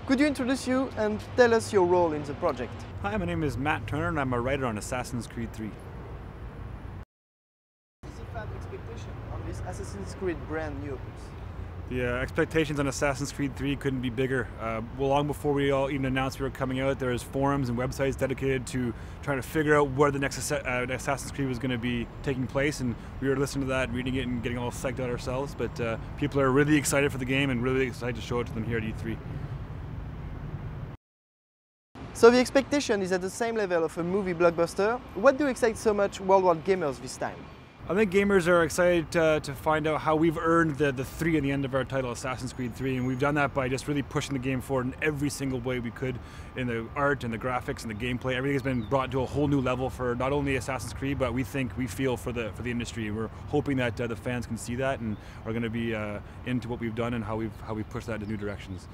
Could you introduce you and tell us your role in the project? Hi, my name is Matt Turner and I'm a writer on Assassin's Creed 3. What's the fan expectation on this Assassin's Creed brand new opus? The expectations on Assassin's Creed 3 couldn't be bigger. Well, long before we all even announced we were coming out, there was forums and websites dedicated to trying to figure out where the next Assassin's Creed was going to be taking place, and we were listening to that, reading it, and getting all psyched out ourselves. But people are really excited for the game and really excited to show it to them here at E3. So the expectation is at the same level of a movie blockbuster. What do you excite so much worldwide gamers this time? I think gamers are excited to find out how we've earned the 3 in the end of our title, Assassin's Creed 3, and we've done that by just really pushing the game forward in every single way we could, in the art and the graphics and the gameplay. Everything has been brought to a whole new level for not only Assassin's Creed, but we feel for the industry, and we're hoping that the fans can see that and are going to be into what we've done and how we've pushed that into new directions.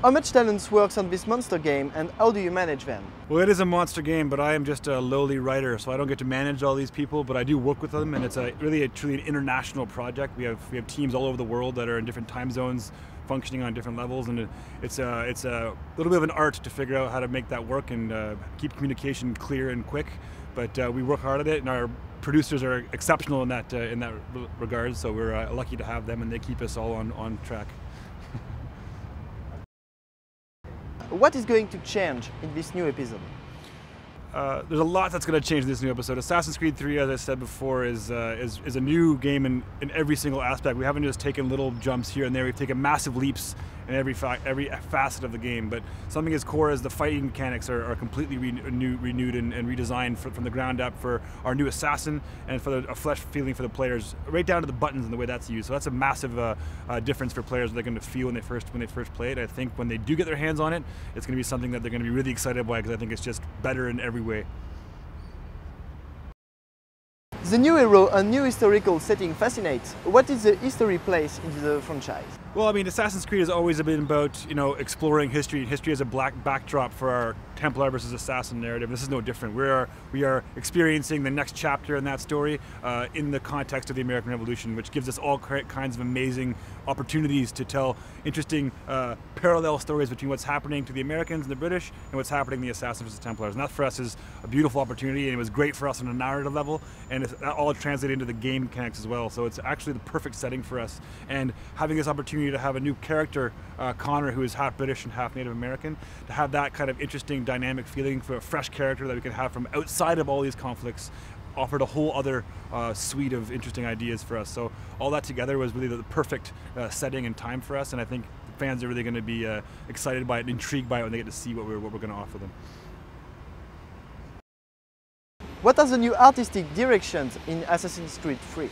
How much talent works on this monster game and how do you manage them? Well, it is a monster game, but I am just a lowly writer, so I don't get to manage all these people, but I do work with them, and it's truly an international project. We have teams all over the world that are in different time zones, functioning on different levels, and it's a little bit of an art to figure out how to make that work and keep communication clear and quick. But we work hard at it, and our producers are exceptional in that regard, so we're lucky to have them, and they keep us all on track. What is going to change in this new episode? There's a lot that's going to change in this new episode. Assassin's Creed 3, as I said before, is a new game in every single aspect. We haven't just taken little jumps here and there. We've taken massive leaps in every facet of the game. But something as core as the fighting mechanics are completely renewed and redesigned from the ground up for our new assassin and for a flesh feeling for the players, right down to the buttons and the way that's used. So that's a massive difference for players. They're going to feel when they first play it. I think when they do get their hands on it, it's going to be something that they're going to be really excited by, because I think it's just better in every way. The new hero and new historical setting fascinates. What is the history place in the franchise? Well, I mean, Assassin's Creed has always been about, exploring history. History as a black backdrop for our Templar versus Assassin narrative. This is no different. We are experiencing the next chapter in that story in the context of the American Revolution, which gives us all kinds of amazing opportunities to tell interesting parallel stories between what's happening to the Americans and the British and what's happening to the Assassins versus Templars. And that for us is a beautiful opportunity, and it was great for us on a narrative level, and that all translated into the game mechanics as well. So it's actually the perfect setting for us. And having this opportunity to have a new character, Connor, who is half British and half Native American, to have that kind of interesting dynamic feeling for a fresh character that we can have from outside of all these conflicts, offered a whole other suite of interesting ideas for us. So all that together was really the perfect setting and time for us, and I think fans are really going to be excited by it and intrigued by it when they get to see what we're going to offer them. What are the new artistic directions in Assassin's Creed 3?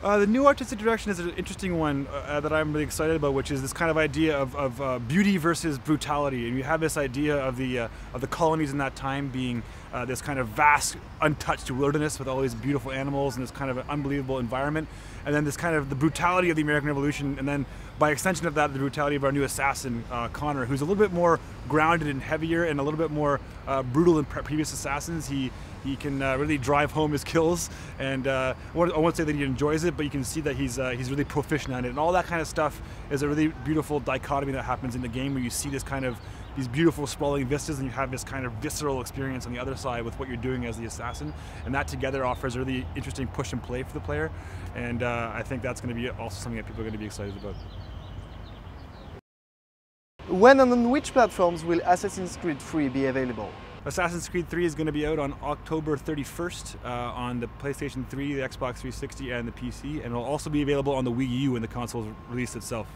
The new artistic direction is an interesting one that I'm really excited about, which is this kind of idea of beauty versus brutality. And you have this idea of the colonies in that time being this kind of vast, untouched wilderness with all these beautiful animals and this kind of unbelievable environment. And then this kind of the brutality of the American Revolution, and then by extension of that, the brutality of our new assassin, Connor, who's a little bit more grounded and heavier and a little bit more brutal than previous assassins. He can really drive home his kills, and I won't say that he enjoys it, but you can see that he's really proficient at it. And all that kind of stuff is a really beautiful dichotomy that happens in the game, where you see these beautiful sprawling vistas, and you have this kind of visceral experience on the other side with what you're doing as the assassin, and that together offers a really interesting push and play for the player, and I think that's going to be also something that people are going to be excited about. When and on which platforms will Assassin's Creed 3 be available? Assassin's Creed 3 is going to be out on October 31st on the PlayStation 3, the Xbox 360, and the PC, and it will also be available on the Wii U when the console is released itself.